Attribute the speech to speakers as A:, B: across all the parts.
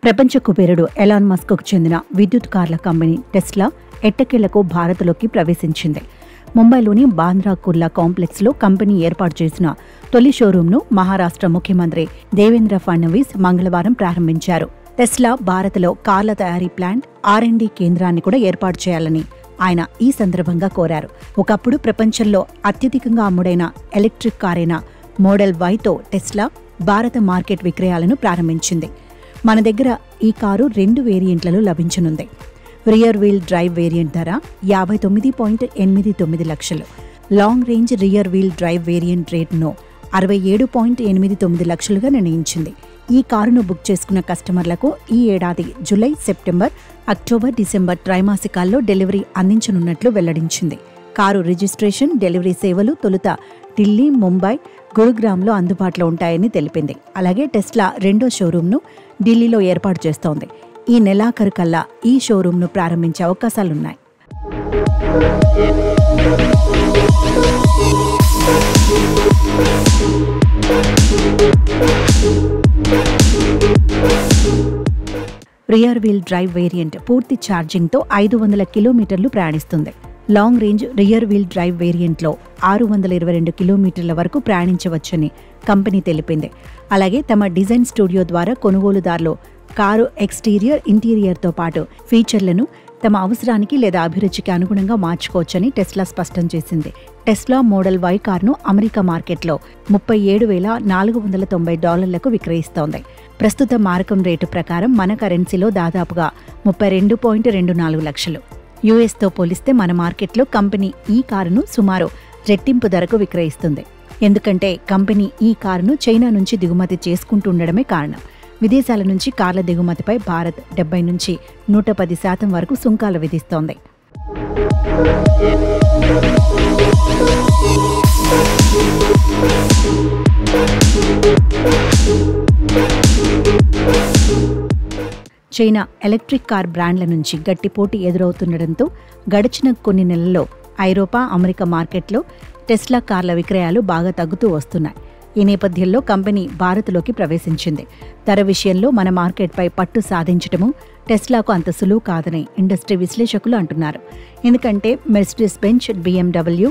A: ప్రపంచ కుబేరుడు ఎలాన్ మస్క్కు చెందిన విద్యుత్ కార్ల కంపెనీ టెస్లా ఎట్టకేలకు భారత్లోకి ప్రవేశించింది. ముంబైలోని బాంద్రా కుర్లా కాంప్లెక్స్లో కంపెనీ ఏర్పాటు చేసిన తొలి షోరూంను మహారాష్ట్ర ముఖ్యమంత్రి దేవేంద్ర ఫడ్నవీస్ మంగళవారం ప్రారంభించారు. టెస్లా భారత్లో కార్ల తయారీ ప్లాంట్, R&D కేంద్రాన్ని కూడా ఏర్పాటు చేయాలని ఆయన ఈ సందర్భంగా కోరారు. ఒకప్పుడు ప్రపంచంలో అత్యధికంగా అమ్ముడైన ఎలక్ట్రిక్ కారైన మోడల్ వైతో టెస్లా భారత మార్కెట్ విక్రయాలను ప్రారంభించింది. మన దగ్గర ఈ కారు 2 వేరియంట్లలో లభించనుంది. రియర్ వీల్ డ్రైవ్ వేరియంట్ ధర 59.89 లక్షలు, long range rear wheel drive variant రేటును 67.89 లక్షలుగా నిర్ణయించింది. ఈ కారును బుక్ చేసుకున్న కస్టమర్లకు ఈ ఏడాది జూలై, సెప్టెంబర్, అక్టోబర్, డిసెంబర్ త్రైమాసికాల్లో డెలివరీ అందించనున్నట్లు వెల్లడించింది. కారు రిజిస్ట్రేషన్, డెలివరీ సేవలు తొలుత ఢిల్లీ, ముంబై, గురుగ్రామ్లో అందుబాటులో ఉంటాయని తెలిపింది. అలాగే టెస్లా 2వ షోరూంను ఢిల్లీలో ఏర్పాటు చేస్తోంది. ఈ నెలాఖరు కల్లా ఈ షోరూంను ప్రారంభించే అవకాశాలున్నాయి. రియర్ వీల్ డ్రైవ్ వేరియంట్ పూర్తి ఛార్జింగ్తో 500 కిలోమీటర్లు ప్రయాణిస్తుంది. Long range rear wheel drive వేరియంట్లో 622 కిలోమీటర్ల వరకు ప్రయాణించవచ్చని కంపెనీ తెలిపింది. అలాగే తమ డిజైన్ స్టూడియో ద్వారా కొనుగోలుదారులు కారు ఎక్స్టీరియర్, ఇంటీరియర్తో పాటు ఫీచర్లను తమ అవసరానికి లేదా అభిరుచికి అనుగుణంగా మార్చుకోవచ్చని టెస్లా స్పష్టం చేసింది. టెస్లా మోడల్ వై కారును అమెరికా మార్కెట్లో $37,490లకు విక్రయిస్తోంది. ప్రస్తుత మారకం రేటు ప్రకారం మన కరెన్సీలో దాదాపుగా 32.24 లక్షలు. యుఎస్తో పోలిస్తే మన మార్కెట్లో కంపెనీ ఈ కారును సుమారు రెట్టింపు ధరకు విక్రయిస్తుంది. ఎందుకంటే కంపెనీ ఈ కారును చైనా నుంచి దిగుమతి చేసుకుంటుండడమే కారణం. విదేశాల నుంచి కార్ల దిగుమతిపై భారత్ 70 నుంచి 110% వరకు సుంకాలు విధిస్తోంది. చైనా ఎలక్ట్రిక్ కార్ బ్రాండ్ల నుంచి గట్టి పోటీ ఎదురవుతుండటంతో గడిచిన కొన్ని నెలల్లో ఐరోపా, అమెరికా మార్కెట్లో టెస్లా కార్ల విక్రయాలు బాగా తగ్గుతూ వస్తున్నాయి. ఈ నేపథ్యంలో కంపెనీ భారత్లోకి ప్రవేశించింది. ధర విషయంలో మన మార్కెట్పై పట్టు సాధించడము టెస్లాకు అంత సులువు కాదని ఇండస్ట్రీ విశ్లేషకులు అంటున్నారు. ఎందుకంటే మెర్సిడెస్ బెంజ్, BMW,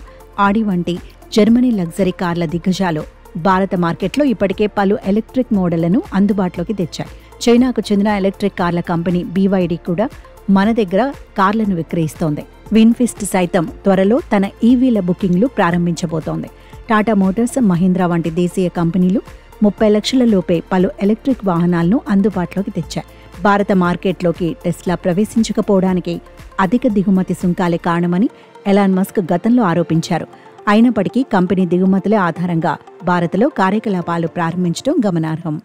A: ఆడి వంటి జర్మనీ లగ్జరీ కార్ల దిగ్గజాలు భారత మార్కెట్లో ఇప్పటికే పలు ఎలక్ట్రిక్ మోడళ్లను అందుబాటులోకి తెచ్చాయి. చైనాకు చెందిన ఎలక్ట్రిక్ కార్ల కంపెనీ BYD కూడా మన దగ్గర కార్లను విక్రయిస్తోంది. విన్ఫిస్ట్ సైతం త్వరలో తన EVల బుకింగ్లు ప్రారంభించబోతోంది. టాటా మోటార్స్, మహీంద్రా వంటి దేశీయ కంపెనీలు 30 లక్షల లోపే పలు ఎలక్ట్రిక్ వాహనాలను అందుబాటులోకి తెచ్చాయి. భారత మార్కెట్లోకి టెస్లా ప్రవేశించకపోవడానికి అధిక దిగుమతి సుంకాలే కారణమని ఎలాన్ మస్క్ గతంలో ఆరోపించారు. అయినప్పటికీ కంపెనీ దిగుమతుల ఆధారంగా భారత్లో కార్యకలాపాలు ప్రారంభించడం గమనార్హం.